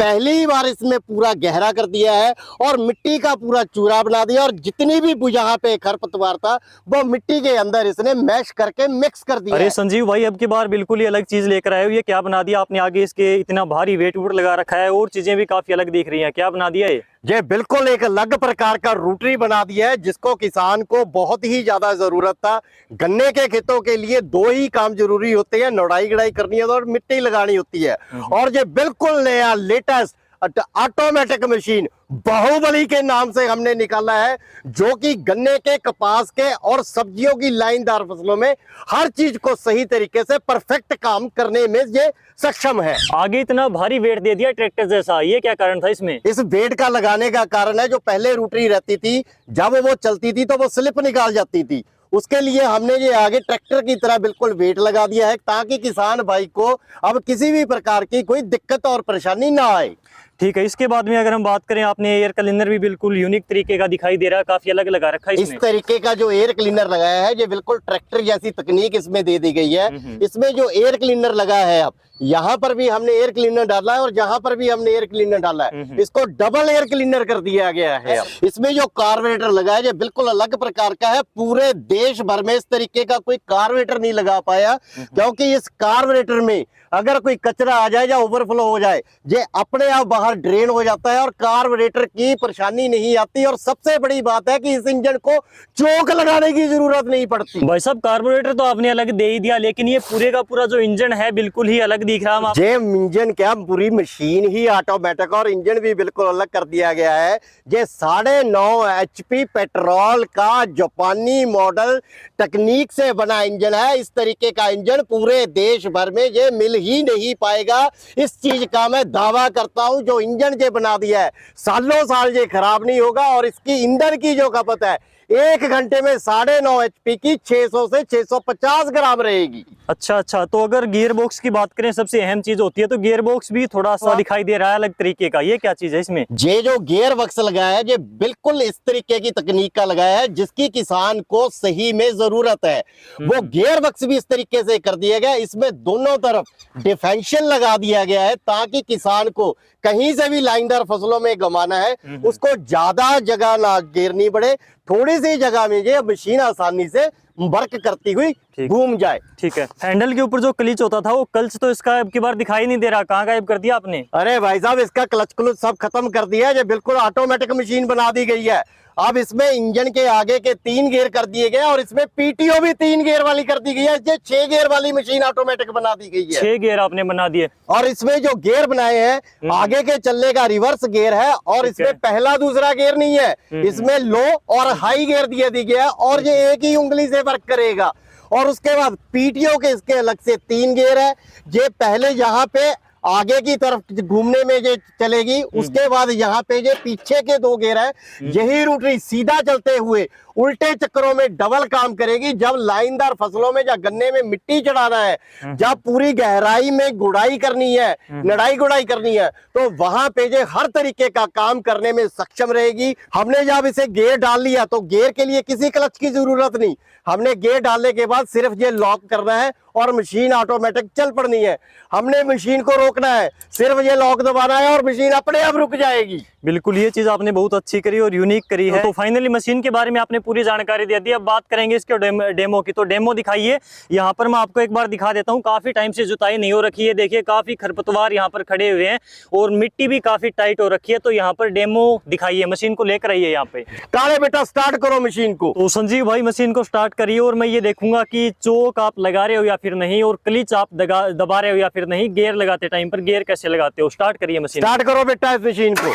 पहली बार इसमें पूरा गहरा कर दिया है और मिट्टी का पूरा चूरा बना दिया और जितनी भी यहाँ पे खरपतवार था वो मिट्टी के अंदर इसने मैश करके मिक्स कर दिया। अरे संजीव भाई, अब की बार बिल्कुल ही अलग चीज लेकर आए हो। ये क्या बना दिया आपने? आगे इसके इतना भारी वेट वूट लगा रखा है और चीजें भी काफी अलग दिख रही हैं। क्या बना दिया ये बिल्कुल एक अलग प्रकार का रोटरी बना दिया है जिसको किसान को बहुत ही ज्यादा जरूरत था। गन्ने के खेतों के लिए दो ही काम जरूरी होते हैं, नोड़ाई गड़ाई करनी है और मिट्टी लगानी होती है। और ये बिल्कुल नया लेटेस्ट ऑटोमेटिक मशीन बाहुबली के नाम से हमने निकाला है, जो कि गन्ने के, कपास के और सब्जियों की लाइनदार फसलों में हर चीज को सही तरीके से परफेक्ट काम करने में ये सक्षम है। आगे इतना भारी वेट दे दिया ट्रैक्टर जैसा, ये क्या कारण था इसमें? इस वेट का लगाने का कारण है, जो पहले रोटरी रहती थी जब वो चलती थी तो वो स्लिप निकाल जाती थी। उसके लिए हमने ये आगे ट्रैक्टर की तरह बिल्कुल वेट लगा दिया है ताकि किसान भाई को अब किसी भी प्रकार की कोई दिक्कत और परेशानी ना आए। ठीक है, इसके बाद में अगर हम बात करें, आपने एयर क्लीनर भी बिल्कुल यूनिक तरीके का दिखाई दे रहा है, काफी अलग लगा रखा है इसमें। इस तरीके का जो एयर क्लीनर लगाया है ये बिल्कुल ट्रैक्टर जैसी तकनीक इसमें दे दी गई है। इसमें जो एयर क्लीनर लगा है, अब यहाँ पर भी हमने एयर क्लीनर डाला है और यहाँ पर भी हमने एयर क्लीनर डाला है, इसको डबल एयर क्लीनर कर दिया गया है। इसमें जो कार्बोरेटर लगा है ये बिल्कुल अलग प्रकार का है। पूरे देश भर में इस तरीके का कोई कार्बोरेटर नहीं लगा पाया, क्योंकि इस कार्बोरेटर में अगर कोई कचरा आ जाए या ओवरफ्लो हो जाए, ये अपने आप बाहर ड्रेन हो जाता है और कार्बोरेटर की परेशानी नहीं आती। और सबसे बड़ी बात है कि इस इंजन को चोक लगाने की जरूरत नहीं पड़ती। भाई साहब, कार्बोरेटर तो आपने अलग दे ही दिया, लेकिन ये पूरे का पूरा जो इंजन है बिल्कुल ही अलग दिख रहा है। ये इंजन क्या, पूरी मशीन ही ऑटोमेटिक और इंजन भी बिल्कुल अलग कर दिया गया है। ये 9.5 HP पेट्रोल का जापानी मॉडल तकनीक से बना इंजन है। इस तरीके का इंजन पूरे देश भर में ये मिल ही नहीं पाएगा। इस चीज का मैं दावा करता हूं, जो इंजन ये बना दिया है सालों साल ये खराब नहीं होगा। और इसकी ईंधन की जो खपत है 1 घंटे में 9.5 HP की 600 से 650 ग्राम रहेगी। अच्छा, तो अगर गियर बॉक्स की बात करें, सबसे अहम चीज होती है, तो गियर बॉक्स भी थोड़ा सा दिखाई दे रहा है अलग तरीके का। ये क्या चीज है इसमें? ये जो गियर बॉक्स लगाया है ये बिल्कुल इस तरीके की तकनीक का लगाया है जिसकी किसान को सही में जरूरत है। वो गियर बॉक्स भी इस तरीके से कर दिया गया। इसमें दोनों तरफ डिफेंशन लगा दिया गया है ताकि किसान को कहीं से भी लाइनदार फसलों में गमाना है, उसको ज्यादा जगह ना घेरनी पड़े, थोड़ी सी जगह में ये मशीन आसानी से वर्क करती हुई घूम जाए। ठीक है, हैंडल के ऊपर जो क्लच होता था, वो क्लच तो इसका अब की बार दिखाई नहीं दे रहा, कहाँ गायब कर दिया आपने? अरे भाई साहब, इसका क्लच क्लच सब खत्म कर दिया है। ये बिल्कुल ऑटोमेटिक मशीन बना दी गई है। अब इसमें इंजन के आगे के 3 गियर कर दिए गए और इसमें पीटीओ भी 3 गियर वाली कर दी गई है। ये 6 गियर वाली मशीन ऑटोमेटिक बना दी गई है। 6 गियर आपने बना दिए। और इसमें जो गियर बनाए हैं, आगे के चलने का रिवर्स गियर है और इसमें पहला दूसरा गियर नहीं है। इसमें लो और हाई गियर दिया गया और ये एक ही उंगली से वर्क करेगा। और उसके बाद पीटीओ के इसके अलग से 3 गियर है। ये पहले यहाँ पे आगे की तरफ घूमने में ये चलेगी, उसके बाद यहाँ पे ये पीछे के 2 गियर है। यही रोटरी सीधा चलते हुए उल्टे चक्रों में डबल काम करेगी। जब लाइनदार फसलों में या गन्ने में मिट्टी चढ़ाना है, जब पूरी गहराई में गुड़ाई करनी है, नड़ाई गुड़ाई करनी है, तो वहां पे ये हर तरीके का काम करने में सक्षम रहेगी। हमने जब इसे गियर डाल लिया तो गियर के लिए किसी क्लच की जरूरत नहीं। हमने गियर डालने के बाद सिर्फ ये लॉक करना है और मशीन ऑटोमेटिक चल पड़नी है। हमने मशीन को रोकना है, सिर्फ ये लॉक दबाना है और मशीन अपने आप रुक जाएगी। बिल्कुल, ये चीज आपने बहुत अच्छी करी और यूनिक करी है। तो फाइनली मशीन के बारे में आपने पूरी जानकारी दे दी। अब बात करेंगे इसके डेमो की। तो डेमो दिखाइए। यहाँ पर मैं आपको एक बार दिखा देता हूँ। काफी टाइम से जुताई नहीं हो रखी है, देखिए काफी खरपतवार यहाँ पर खड़े हुए हैं और मिट्टी भी काफी टाइट हो रखी है। तो यहाँ पर डेमो दिखाइए, मशीन को लेकर आइए यहाँ पे। काले बेटा स्टार्ट करो मशीन को। तो संजीव भाई मशीन को स्टार्ट करिए और मैं ये देखूंगा कि चोक आप लगा रहे हो या फिर नहीं, और क्लिच आप दबा रहे हो या फिर नहीं, गियर लगाते टाइम पर गियर कैसे लगाते हो। स्टार्ट करिए मशीन। स्टार्ट करो बेटा इस मशीन को।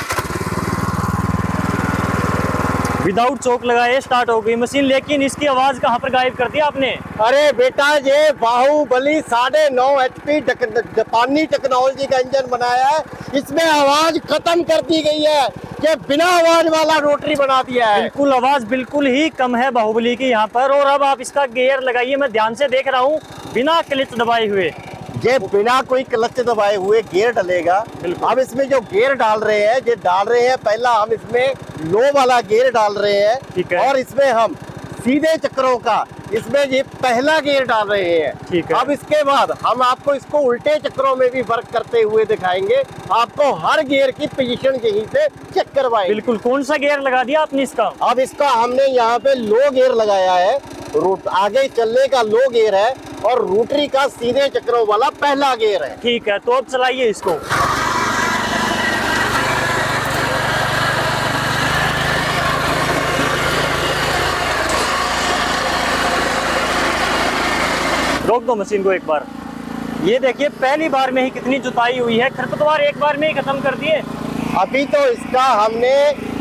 विदाउट चोक लगाए स्टार्ट हो गई मशीन, लेकिन इसकी आवाज कहाँ पर गायब कर दिया आपने? अरे बेटा, ये बाहुबली 9.5 HP जापानी टेक्नोलॉजी का इंजन बनाया है। इसमें आवाज खत्म कर दी गई है। ये बिना आवाज वाला रोटरी बना दिया है। बिल्कुल, आवाज बिल्कुल ही कम है बाहुबली की यहाँ पर। और अब आप इसका गियर लगाइए, मैं ध्यान से देख रहा हूँ, बिना क्लच दबाए हुए। ये बिना कोई क्लच दबाए हुए गियर डलेगा। अब इसमें जो गियर डाल रहे हैं, ये डाल रहे हैं, पहला हम इसमें लो वाला गियर डाल रहे हैं और इसमें हम सीधे चक्रों का इसमें ये पहला गियर डाल रहे हैं। ठीक है। अब इसके बाद हम आपको इसको उल्टे चक्रों में भी वर्क करते हुए दिखाएंगे। आपको हर गियर की पोजीशन यहीं से चेक करवाएंगे। बिल्कुल। कौन सा गियर लगा दिया आपने इसका? अब इसका हमने यहाँ पे लो गियर लगाया है, आगे चलने का लो गियर है और रोटरी का सीधे चक्रों वाला पहला गियर है। ठीक है, तो अब चलाइए इसको। रोक दो मशीन को एक बार। ये देखिए पहली बार में ही कितनी जुताई हुई है, खरपतवार एक बार में ही खत्म कर दिए। अभी तो इसका हमने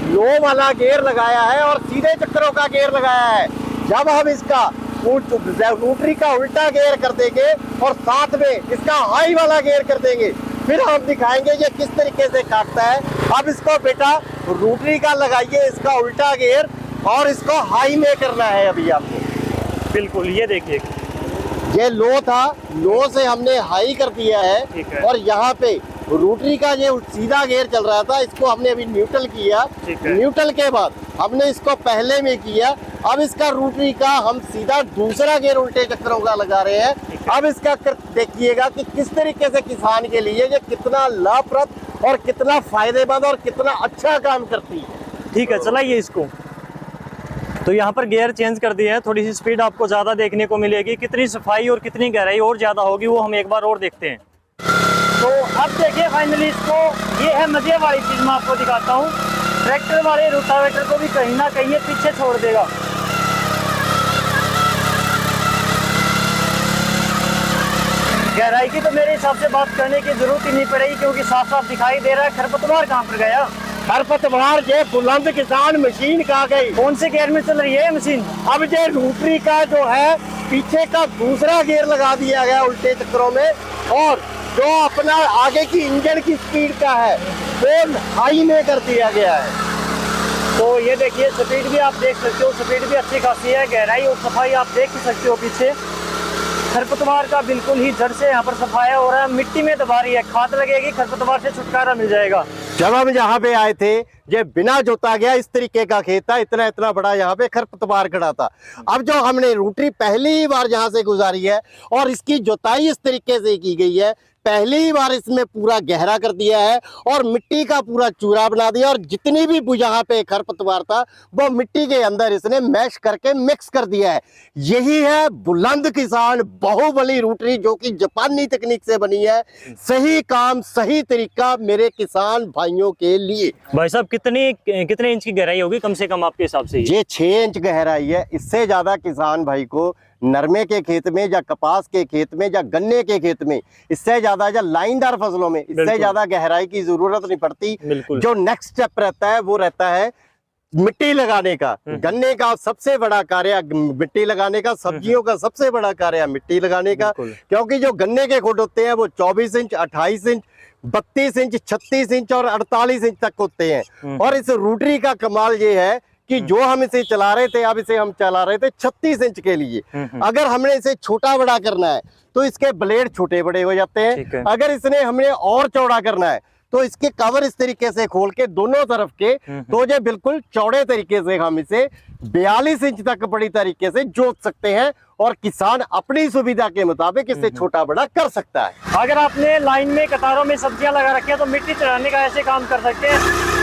लो वाला गियर लगाया है और सीधे चक्रों का गियर लगाया है। जब हम इसका रोटरी का उल्टा गियर कर देंगे और साथ में इसका हाई वाला गियर कर देंगे, फिर हम दिखाएंगे ये किस तरीके से काटता है। अब इसको बेटा रोटरी का लगाइए इसका उल्टा गियर और इसको हाई में करना है अभी आपको। बिल्कुल, ये देखिए ये लो था, लो से हमने हाई कर दिया ठीक है है। और यहाँ पे रोटरी का ये सीधा गियर चल रहा था, इसको हमने अभी न्यूट्रल किया। ठीक है। न्यूट्रल के बाद हमने इसको पहले में किया। अब इसका रोटरी का हम सीधा दूसरा गियर उल्टे चक्रों का लगा रहे हैं। अब इसका देखिएगा कि किस तरीके से किसान के लिए ये कितना लाभप्रद और कितना फायदेमंद और कितना अच्छा काम करती है। ठीक है, चलाइए इसको। तो यहाँ पर गियर चेंज कर दिए हैं, थोड़ी सी स्पीड आपको ज़्यादा देखने को मिलेगी। कितनी सफाई और कितनी गहराई और ज़्यादा होगी वो हम एक बार और देखते हैं। तो अब देखिए फाइनली इसको, ये है मजे वाली चीज़, मैं आपको दिखाता हूँ। ट्रैक्टर वाले रोटावेटर को भी कहीं ना कहीं ये पीछे छोड़ देगा। गहराई की तो मेरे हिसाब से बात करने की जरूरत ही नहीं पड़ेगी, क्योंकि साफ साफ दिखाई दे रहा है। खरपतवार कहाँ पर गया? खरपतवार ये बुलंद किसान मशीन कहाँ गई? कौन से गियर में चल रही है मशीन? अब ये रोटरी का जो है पीछे का दूसरा गियर लगा दिया गया उल्टे चक्रों में, और जो अपना आगे की इंजन की स्पीड का है वो हाई में कर दिया गया है। तो ये देखिए स्पीड भी आप देख सकते हो, स्पीड भी अच्छी खासी है। गहराई और सफाई आप देख ही सकते हो पीछे। खरपतवार का बिल्कुल ही जड़ से यहाँ पर सफाया हो रहा है, मिट्टी में दबा रही है, खाद लगेगी, खरपतवार से छुटकारा मिल जाएगा। जब हम यहाँ पे आए थे ये बिना जोता गया इस तरीके का खेत था, इतना इतना बड़ा यहाँ पे खरपतवार खड़ा था। अब जो हमने रोटरी पहली बार यहाँ से गुजारी है और इसकी जोताई इस तरीके से की गई है, पहली बार इसमें पूरा गहरा कर दिया है और मिट्टी का पूरा चूरा बना दिया, और जितनी भी यहाँ पे खरपतवार था वो मिट्टी के अंदर इसने मैश करके मिक्स कर दिया है। यही है बुलंद किसान बाहुबली रोटरी, जो कि जापानी तकनीक से बनी है। सही काम सही तरीका मेरे किसान भाइयों के लिए। भाई साहब कितने इंच की गहराई होगी कम से कम आपके हिसाब से? ये 6 इंच गहराई है। इससे ज्यादा किसान भाई को नरमे के खेत में या कपास के खेत में या गन्ने के खेत में, इससे ज्यादा या लाइनदार फसलों में इससे ज्यादा गहराई की जरूरत नहीं पड़ती। जो नेक्स्ट स्टेप रहता है वो रहता है मिट्टी लगाने का। गन्ने का सबसे बड़ा कार्य मिट्टी लगाने का, सब्जियों का सबसे बड़ा कार्य मिट्टी लगाने का, क्योंकि जो गन्ने के खोड होते हैं वो 24 इंच 28 इंच 32 इंच 36 इंच और 48 इंच तक होते हैं। और इस रोटरी का कमाल ये है कि जो हम इसे चला रहे थे, अब इसे हम चला रहे थे 36 इंच के लिए। अगर हमने इसे छोटा बड़ा करना है तो इसके ब्लेड छोटे बड़े हो जाते हैं। अगर इसने हमने और चौड़ा करना है तो इसके कवर इस तरीके से खोल के दोनों तरफ के, तो ये बिल्कुल चौड़े तरीके से हम इसे 42 इंच तक बड़ी तरीके से जोत सकते हैं और किसान अपनी सुविधा के मुताबिक इसे छोटा बड़ा कर सकता है। अगर आपने लाइन में कतारों में सब्जियां लगा रखी है तो मिट्टी चढ़ाने का ऐसे काम कर सकते हैं।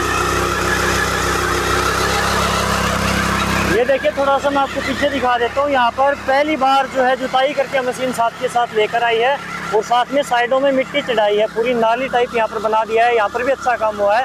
ये देखिए थोड़ा सा मैं आपको पीछे दिखा देता हूँ। यहाँ पर पहली बार जो है जुताई करके मशीन साथ के साथ लेकर आई है और साथ में साइडों में मिट्टी चढ़ाई है, पूरी नाली टाइप यहाँ पर बना दिया है। यहाँ पर भी अच्छा काम हुआ है।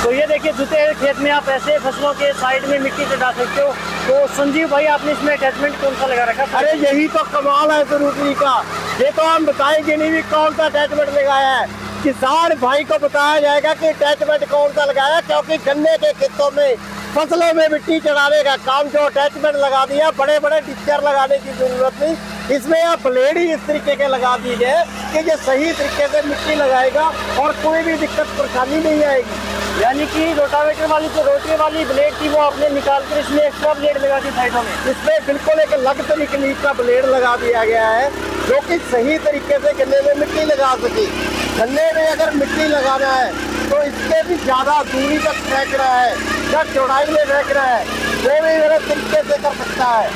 तो ये देखिए जुते खेत में आप ऐसे फसलों के साइड में मिट्टी चढ़ा सकते हो। तो संजीव भाई आपने इसमें अटैचमेंट कौन सा लगा रखा? अरे यही तो कमाल है रोटरी का। ये तो हम बताएंगे नहीं भी कौन सा अटैचमेंट लगाया है, किसान भाई को बताया जाएगा कि अटैचमेंट कौन सा लगाया, क्योंकि गन्ने के खेतों में फसलों में मिट्टी चढ़ाने का काम जो अटैचमेंट लगा दिया, बड़े बड़े डिस्चर लगाने की जरूरत नहीं, इसमें आप ब्लेड ही इस तरीके के लगा दीजिए कि ये सही तरीके से मिट्टी लगाएगा और कोई भी दिक्कत परेशानी नहीं आएगी। यानी कि रोटावेटर वाली जो रोटरी वाली ब्लेड थी वो आपने निकाल कर इसमें एक्स्ट्रा ब्लेड लगा दी साइडों में। इसमें बिल्कुल एक अलग तरीके का ब्लेड लगा दिया गया है जो कि सही तरीके से गन्ने में मिट्टी लगा सके। गन्ने में अगर मिट्टी लगाना है तो इसके भी ज्यादा दूरी तक फेंक रहा है या चौड़ाई में फेंक रहा है, वो भी गलत तरीके से कर सकता है।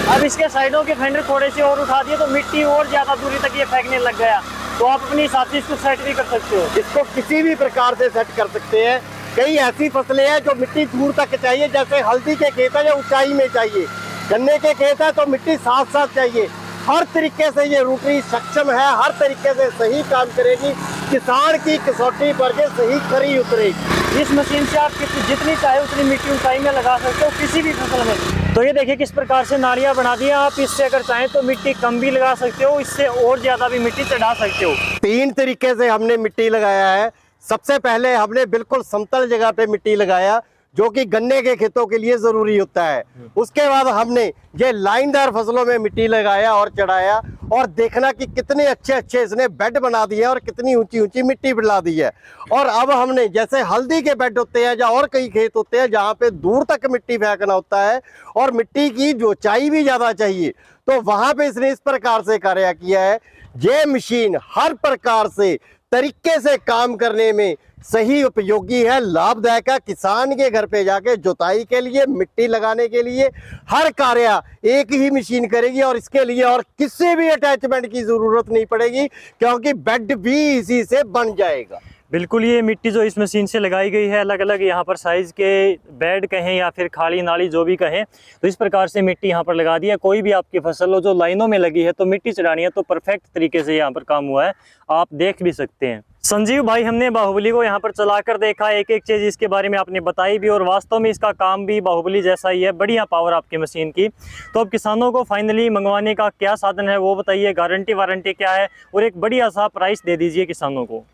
अब इसके साइडों के फेंडर थोड़े से और उठा दिए तो मिट्टी और ज्यादा दूरी तक ये फेंकने लग गया, तो आप अपने हिसाब से इसको सेट भी कर सकते हो। इसको किसी भी प्रकार से सेट कर सकते हैं। कई ऐसी फसलें हैं जो मिट्टी दूर तक चाहिए, जैसे हल्दी के खेत है जो ऊंचाई में चाहिए, गन्ने के खेत है तो मिट्टी साथ साथ चाहिए। हर तरीके से ये रोटरी सक्षम है, हर तरीके से सही काम करेगी, किसान की कसौटी पर ये सही खरी उतरेगी। इस मशीन से आप जितनी चाहे उतनी मिट्टी ऊंचाई में लगा सकते हो किसी भी फसल में। तो ये देखिए किस प्रकार से नालियां बना दी है। आप इससे अगर चाहें तो मिट्टी कम भी लगा सकते हो, इससे और ज्यादा भी मिट्टी चढ़ा सकते हो। 3 तरीके से हमने मिट्टी लगाया है। सबसे पहले हमने बिल्कुल समतल जगह पे मिट्टी लगाया, जो कि गन्ने के खेतों के लिए जरूरी होता है। उसके बाद हमने ये लाइनदार फसलों में मिट्टी लगाया और चढ़ाया, और देखना कि कितने अच्छे अच्छे इसने बेड बना दिए और कितनी ऊंची ऊंची मिट्टी बना दी है। और अब हमने जैसे हल्दी के बेड होते हैं या और कई खेत होते हैं जहाँ पे दूर तक मिट्टी फेंकना होता है और मिट्टी की जो ऊंचाई भी ज्यादा चाहिए, तो वहां पे इसने इस प्रकार से कार्य किया है। ये मशीन हर प्रकार से तरीके से काम करने में सही उपयोगी है, लाभदायक है। किसान के घर पे जाके जुताई के लिए, मिट्टी लगाने के लिए हर कार्य एक ही मशीन करेगी, और इसके लिए और किसी भी अटैचमेंट की जरूरत नहीं पड़ेगी, क्योंकि बेड भी इसी से बन जाएगा। बिल्कुल, ये मिट्टी जो इस मशीन से लगाई गई है अलग अलग यहाँ पर साइज के बेड कहें या फिर खाली नाली जो भी कहें, तो इस प्रकार से मिट्टी यहाँ पर लगा दी है। कोई भी आपकी फसल हो जो लाइनों में लगी है तो मिट्टी चढ़ानी है तो परफेक्ट तरीके से यहाँ पर काम हुआ है, आप देख भी सकते हैं। संजीव भाई, हमने बाहुबली को यहाँ पर चलाकर देखा, एक एक चीज़ इसके बारे में आपने बताई भी, और वास्तव में इसका काम भी बाहुबली जैसा ही है। बढ़िया पावर आपकी मशीन की। तो अब किसानों को फाइनली मंगवाने का क्या साधन है वो बताइए, गारंटी वारंटी क्या है, और एक बढ़िया सा प्राइस दे दीजिए किसानों को।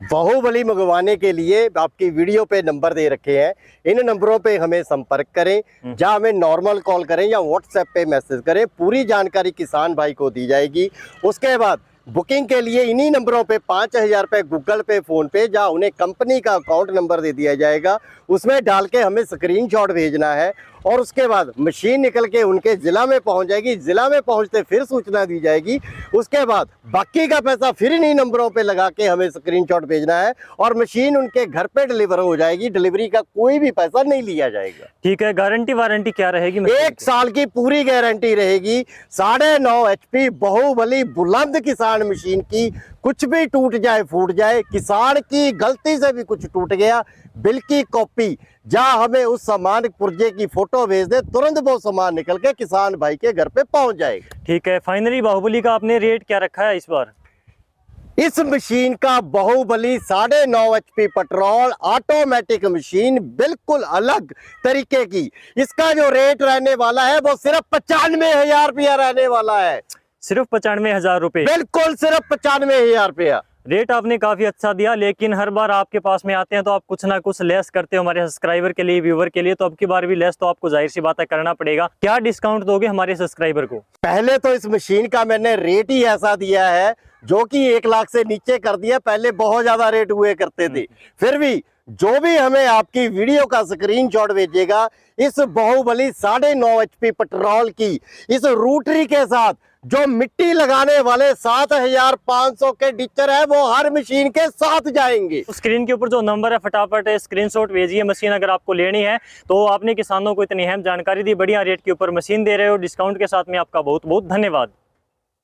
बाहुबली मंगवाने के लिए आपकी वीडियो पे नंबर दे रखे हैं, इन नंबरों पे हमें संपर्क करें, या हमें नॉर्मल कॉल करें या व्हाट्सएप पे मैसेज करें। पूरी जानकारी किसान भाई को दी जाएगी। उसके बाद बुकिंग के लिए इन्हीं नंबरों पे 5000 रुपये गूगल पे, फोन पे, या उन्हें कंपनी का अकाउंट नंबर दे दिया जाएगा, उसमें डाल के हमें स्क्रीनशॉट भेजना है, और उसके बाद मशीन निकल के उनके जिला में पहुंच जाएगी। जिला में पहुंचते फिर सूचना दी जाएगी। उसके बाद बाकी का पैसा फिर इन्हीं नंबरों पे लगा के हमें स्क्रीनशॉट भेजना है, और मशीन उनके घर पे डिलीवर हो जाएगी। डिलीवरी का कोई भी पैसा नहीं लिया जाएगा। ठीक है, गारंटी वारंटी क्या रहेगी? 1 साल की पूरी गारंटी रहेगी। 9.5 HP बाहुबली बुलंद किसान मशीन की। कुछ भी टूट जाए, फूट जाए, किसान की गलती से भी कुछ टूट गया, बिल की कॉपी या हमें उस सामान पुर्जे की फोटो भेज दे, तुरंत वो सामान निकल के किसान भाई के घर पे पहुंच जाएगा। ठीक है, फाइनली बाहुबली का आपने रेट क्या रखा है इस बार? इस मशीन का Baahubali 9.5 HP petrol automatic machine, बिल्कुल अलग तरीके की, इसका जो रेट रहने वाला है वो सिर्फ 95,000 रुपया रहने वाला है। सिर्फ 95,000 रुपए? बिल्कुल, सिर्फ 95,000 रुपया। रेट आपने काफी अच्छा दिया, लेकिन हर बार आपके पास में आते हैं तो आप कुछ ना कुछ लेस करते हो हमारे सब्सक्राइबर के लिए, व्यूवर के लिए, तो अब की बार भी लेस तो आपको जाहिर सी बात है करना पड़ेगा। क्या डिस्काउंट दोगे हमारे सब्सक्राइबर को? पहले तो इस मशीन का मैंने रेट ही ऐसा दिया है जो कि 1 लाख से नीचे कर दिया। पहले बहुत ज्यादा रेट हुए करते थे। फिर भी जो भी हमें आपकी वीडियो का स्क्रीनशॉट भेजेगा, इस बाहुबली 9.5 HP पेट्रोल की इस रोटरी के साथ जो मिट्टी लगाने वाले 7,500 के डिचर है, वो हर मशीन के साथ जाएंगे। स्क्रीन के ऊपर जो नंबर है फटाफट स्क्रीनशॉट भेजिए। मशीन अगर आपको लेनी है तो आपने किसानों को इतनी अहम जानकारी दी, बढ़िया रेट के ऊपर मशीन दे रहे हो, डिस्काउंट के साथ में आपका बहुत बहुत धन्यवाद।